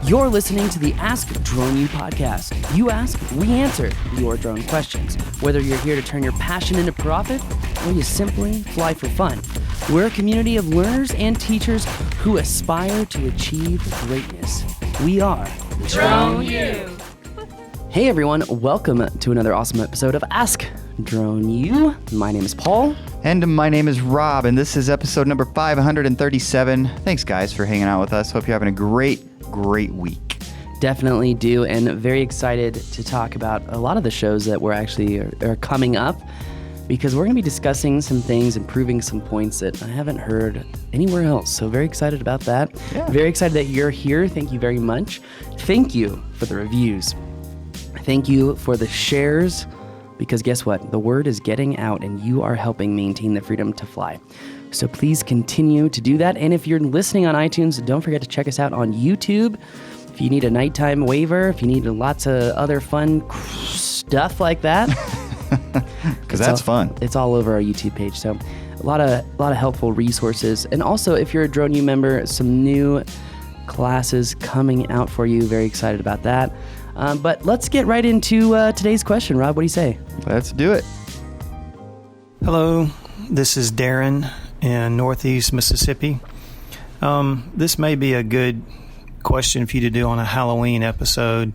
You're listening to the Ask Drone U podcast. You ask, we answer your drone questions. Whether you're here to turn your passion into profit or you simply fly for fun, we're a community of learners and teachers who aspire to achieve greatness. We are Drone U. Hey everyone, welcome to another awesome episode of Ask Drone U. My name is Paul. And my name is Rob, and this is episode number 537. Thanks, guys, for hanging out with us. Hope you're having a great week. Definitely do, and very excited to talk about a lot of the shows that we're actually are coming up, because we're going to be discussing some things and proving some points that I haven't heard anywhere else. So very excited about that. Yeah. Very excited that you're here. Thank you very much. Thank you for the reviews. Thank you for the shares, because guess what? The word is getting out and you are helping maintain the freedom to fly. So please continue to do that. And if you're listening on iTunes, don't forget to check us out on YouTube. If you need a nighttime waiver, if you need lots of other fun stuff like that. Because that's fun. It's all over our YouTube page. So a lot of helpful resources. And also, if you're a Drone U member, some new classes coming out for you. Very excited about that. But let's get right into today's question. Rob, what do you say? Let's do it. Hello, this is Darren in Northeast Mississippi. This may be a good question for you to do on a Halloween episode,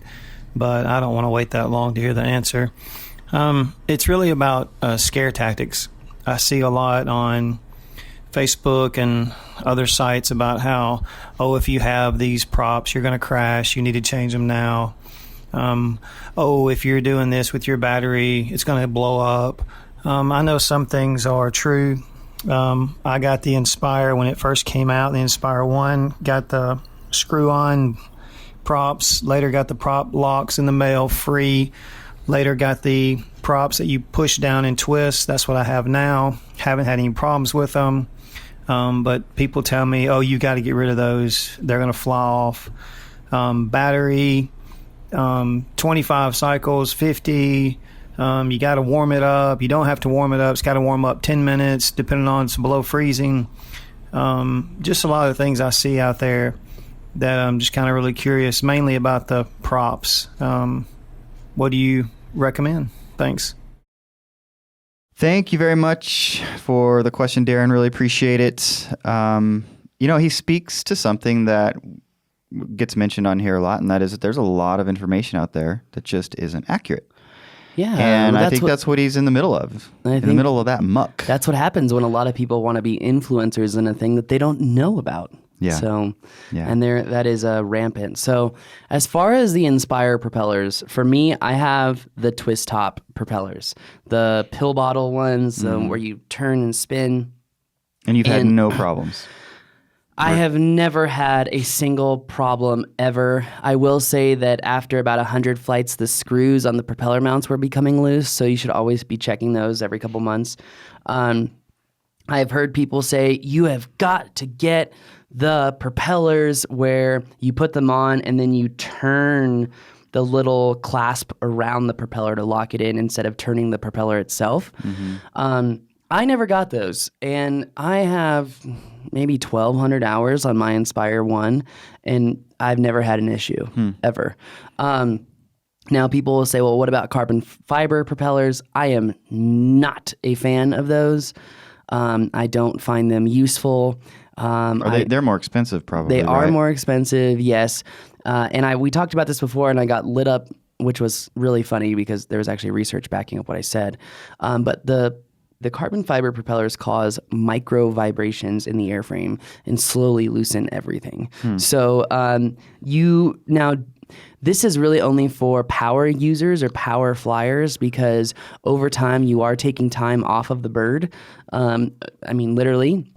but I don't want to wait that long to hear the answer. It's really about scare tactics. I see a lot on Facebook and other sites about how, if you have these props, you're going to crash. You need to change them now. If you're doing this with your battery, it's going to blow up. I know some things are true. I got the Inspire when it first came out. The Inspire 1 got the screw-on props. Later got the prop locks in the mail free. Later got the props that you push down and twist. That's what I have now. Haven't had any problems with them. But people tell me, you got to get rid of those. They're going to fly off. Battery, 25 cycles, 50. You got to warm it up. You don't have to warm it up. It's got to warm up 10 minutes, depending on it's below freezing. Just a lot of things I see out there that I'm just kind of really curious, mainly about the props. What do you recommend? Thanks. Thank you very much for the question, Darren. Really appreciate it. He speaks to something that gets mentioned on here a lot, and that is that there's a lot of information out there that just isn't accurate. Yeah, and I think that's what he's in the middle of. In the middle of that muck. That's what happens when a lot of people want to be influencers in a thing that they don't know about. Yeah. So, and that is rampant. So, as far as the Inspire propellers, for me, I have the twist top propellers, the pill bottle ones where you turn and spin. And you've had no problems. I have never had a single problem ever. I will say that after about 100 flights, the screws on the propeller mounts were becoming loose, so you should always be checking those every couple months. I've heard people say, you have got to get the propellers where you put them on and then you turn the little clasp around the propeller to lock it in instead of turning the propeller itself. Mm-hmm. I never got those, and I have maybe 1,200 hours on my Inspire 1, and I've never had an issue, ever. Now, people will say, well, what about carbon fiber propellers? I am not a fan of those. I don't find them useful. They're more expensive, probably. They are right? more expensive, yes. And we talked about this before, and I got lit up, which was really funny because there was actually research backing up what I said. But the carbon fiber propellers cause micro vibrations in the airframe and slowly loosen everything. So this is really only for power users or power flyers, because over time you are taking time off of the bird. Literally.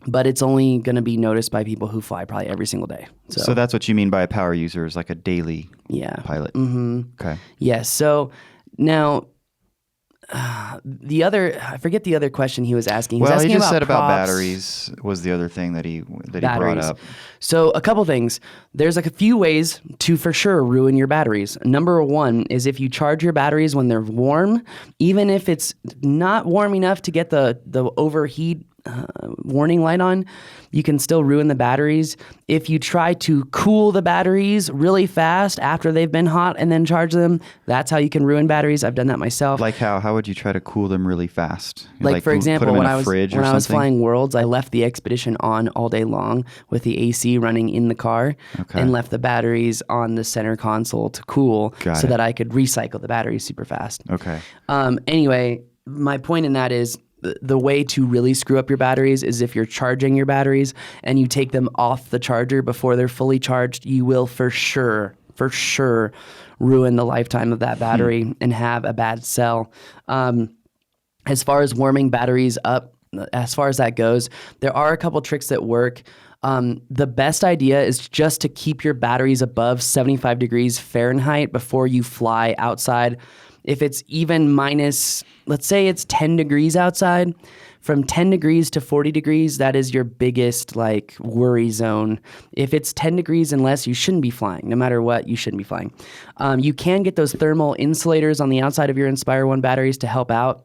But it's only going to be noticed by people who fly probably every single day. So that's what you mean by a power user, is like a daily pilot. Mm-hmm. Okay. Yes. So now, I forget the other question he was asking. He just about said props. about batteries was the other thing that he brought up. So a couple things. There's a few ways to for sure ruin your batteries. Number one is if you charge your batteries when they're warm, even if it's not warm enough to get the overheat warning light on, you can still ruin the batteries. If you try to cool the batteries really fast after they've been hot and then charge them, that's how you can ruin batteries. I've done that myself. Like how? How would you try to cool them really fast? Like for example, put them when in a I was fridge or when I was something? flying Worlds, I left the Expedition on all day long with the AC running in the car, Okay. and left the batteries on the center console to cool, Got so it. that I could recycle the batteries super fast. Okay. Anyway, my point in that is the way to really screw up your batteries is if you're charging your batteries and you take them off the charger before they're fully charged, you will for sure ruin the lifetime of that battery and have a bad cell. As far as warming batteries up, as far as that goes, there are a couple tricks that work. The best idea is just to keep your batteries above 75 degrees Fahrenheit before you fly outside. If it's even minus, let's say it's 10 degrees outside, from 10 degrees to 40 degrees, that is your biggest like worry zone. If it's 10 degrees and less, you shouldn't be flying. No matter what, you shouldn't be flying. You can get those thermal insulators on the outside of your Inspire 1 batteries to help out.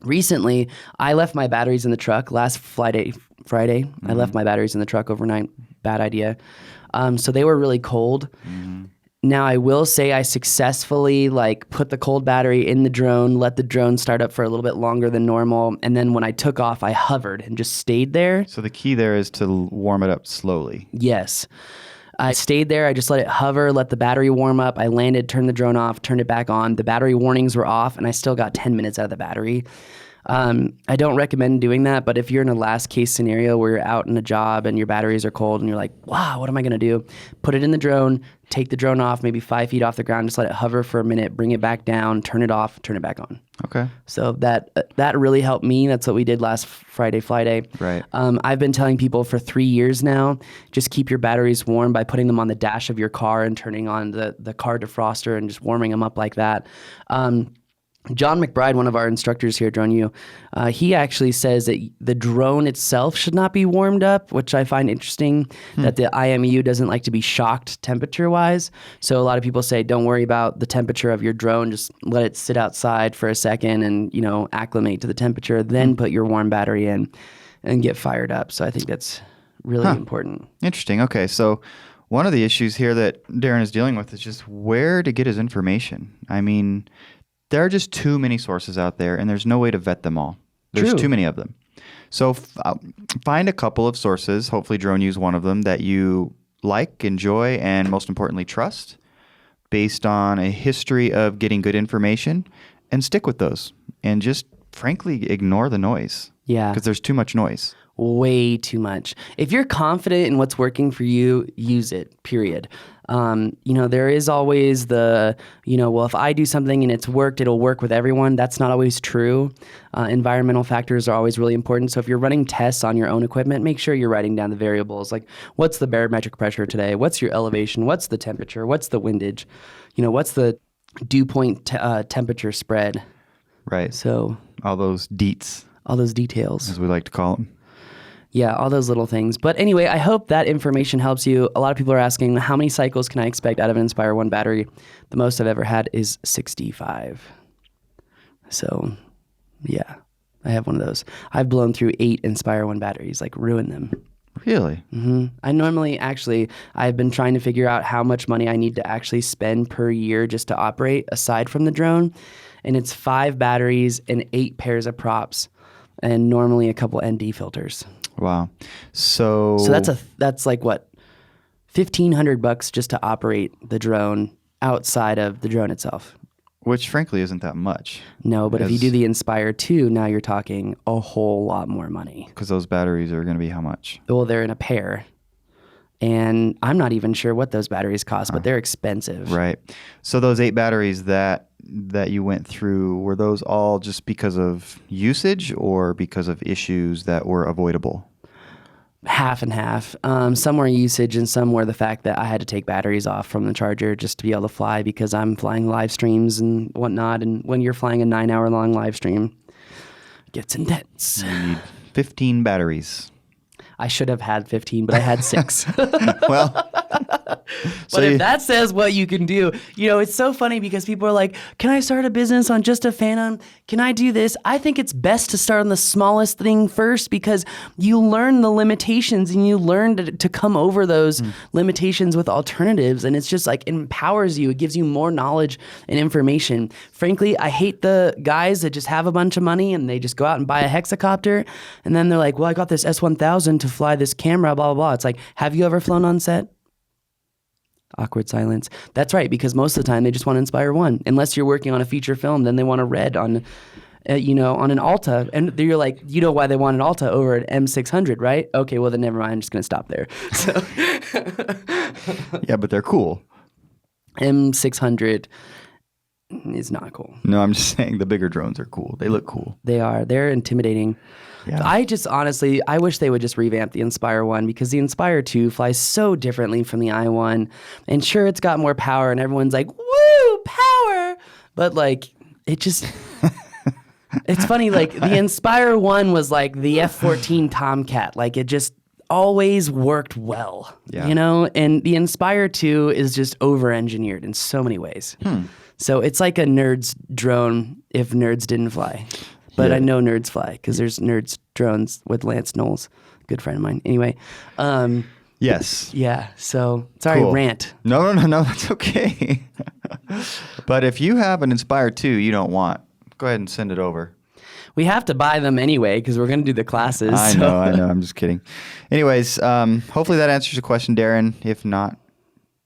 Recently, I left my batteries in the truck last Friday. I left my batteries in the truck overnight. Bad idea. So they were really cold. Now, I will say I successfully put the cold battery in the drone, let the drone start up for a little bit longer than normal, and then when I took off, I hovered and just stayed there. So the key there is to warm it up slowly. Yes. I stayed there. I just let it hover, let the battery warm up. I landed, turned the drone off, turned it back on. The battery warnings were off, and I still got 10 minutes out of the battery. I don't recommend doing that, but if you're in a last case scenario where you're out in a job and your batteries are cold and you're like, wow, what am I going to do? Put it in the drone, take the drone off, maybe 5 feet off the ground, just let it hover for a minute, bring it back down, turn it off, turn it back on. Okay. So that really helped me. That's what we did last Friday fly day. Right. I've been telling people for 3 years now, just keep your batteries warm by putting them on the dash of your car and turning on the car defroster and just warming them up like that. John McBride, one of our instructors here at Drone U, he actually says that the drone itself should not be warmed up, which I find interesting, that the IMU doesn't like to be shocked temperature-wise. So a lot of people say, don't worry about the temperature of your drone, just let it sit outside for a second and, acclimate to the temperature, then put your warm battery in and get fired up. So I think that's really important. Interesting. Okay, so one of the issues here that Darren is dealing with is just where to get his information. I mean, there are just too many sources out there, and there's no way to vet them all. There's too many of them. So find a couple of sources, hopefully Drone U is one of them, that you like, enjoy, and most importantly, trust, based on a history of getting good information, and stick with those. And just, frankly, ignore the noise. Yeah. Because there's too much noise. Way too much. If you're confident in what's working for you, use it, period. There is always well, if I do something and it's worked, it'll work with everyone. That's not always true. Environmental factors are always really important. So if you're running tests on your own equipment, make sure you're writing down the variables. Like, what's the barometric pressure today? What's your elevation? What's the temperature? What's the windage? What's the dew point temperature spread? Right. So all those deets, all those details, as we like to call them. Yeah, all those little things. But anyway, I hope that information helps you. A lot of people are asking, how many cycles can I expect out of an Inspire 1 battery? The most I've ever had is 65. So, yeah, I have one of those. I've blown through 8 Inspire 1 batteries, ruined them. Really? I normally, I've been trying to figure out how much money I need to actually spend per year just to operate, aside from the drone. And it's 5 batteries and 8 pairs of props, and normally a couple ND filters. Wow. So that's like what, $1,500 just to operate the drone outside of the drone itself. Which frankly isn't that much. No, but if you do the Inspire 2, now you're talking a whole lot more money. Because those batteries are going to be how much? Well, they're in a pair. And I'm not even sure what those batteries cost, but they're expensive. Right. So those 8 batteries that you went through, were those all just because of usage or because of issues that were avoidable? Half and half. Some were usage and some were the fact that I had to take batteries off from the charger just to be able to fly because I'm flying live streams and whatnot. And when you're flying a 9-hour-long live stream, it gets intense. You need 15 batteries. I should have had 15, but I had 6. Well, But if that says what you can do, it's so funny because people are like, can I start a business on just a Phantom? Can I do this? I think it's best to start on the smallest thing first because you learn the limitations and you learn to come over those limitations with alternatives. And it's just like it empowers you. It gives you more knowledge and information. Frankly, I hate the guys that just have a bunch of money and they just go out and buy a hexacopter. And then they're like, well, I got this S1000 to fly this camera, blah, blah, blah. It's like, have you ever flown on set? Awkward silence. That's right, because most of the time they just want to Inspire 1. Unless you're working on a feature film, then they want a red on, on an Alta. And you're like, you know why they want an Alta over an M600, right? Okay, well then never mind. I'm just going to stop there. So Yeah, but they're cool. M600 is not cool. No, I'm just saying the bigger drones are cool. They look cool. They are. They're intimidating. Yeah. I just honestly, I wish they would just revamp the Inspire 1 because the Inspire 2 flies so differently from the i1. And sure, it's got more power and everyone's like, woo, power. But like, it just, it's funny. Like the Inspire 1 was like the F-14 Tomcat. Like it just always worked well, and the Inspire 2 is just over-engineered in so many ways. So it's like a nerd's drone if nerds didn't fly. But I know nerds fly because there's nerds drones with Lance Knowles, good friend of mine. Anyway. Yes. Yeah. So sorry, Cool. rant. No, that's okay. But if you have an Inspire 2 you don't want, go ahead and send it over. We have to buy them anyway because we're going to do the classes. I know. I'm just kidding. Anyways, hopefully that answers your question, Darren. If not,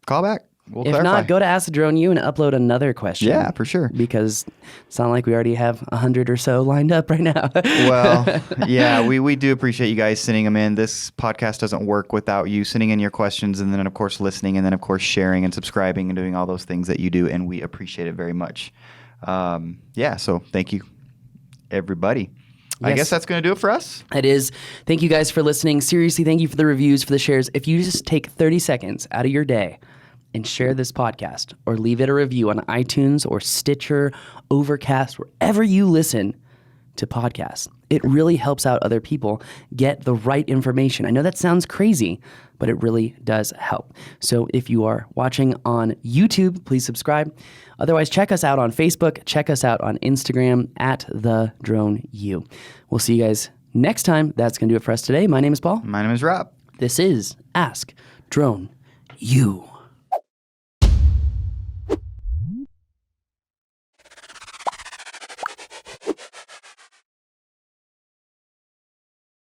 call back. We'll If clarify. not, go to Ask the Drone U and upload another question. Yeah, for sure. Because it's not like we already have 100 or so lined up right now. Well, yeah, we do appreciate you guys sending them in. This podcast doesn't work without you sending in your questions and then, of course, listening and then, of course, sharing and subscribing and doing all those things that you do, and we appreciate it very much. So thank you, everybody. I Yes. guess that's going to do it for us. It is. Thank you guys for listening. Seriously, thank you for the reviews, for the shares. If you just take 30 seconds out of your day and share this podcast or leave it a review on iTunes or Stitcher, Overcast, wherever you listen to podcasts, it really helps out other people get the right information. I know that sounds crazy, but it really does help. So if you are watching on YouTube, please subscribe. Otherwise, check us out on Facebook. Check us out on Instagram at The Drone U. We'll see you guys next time. That's going to do it for us today. My name is Paul. My name is Rob. This is Ask Drone U.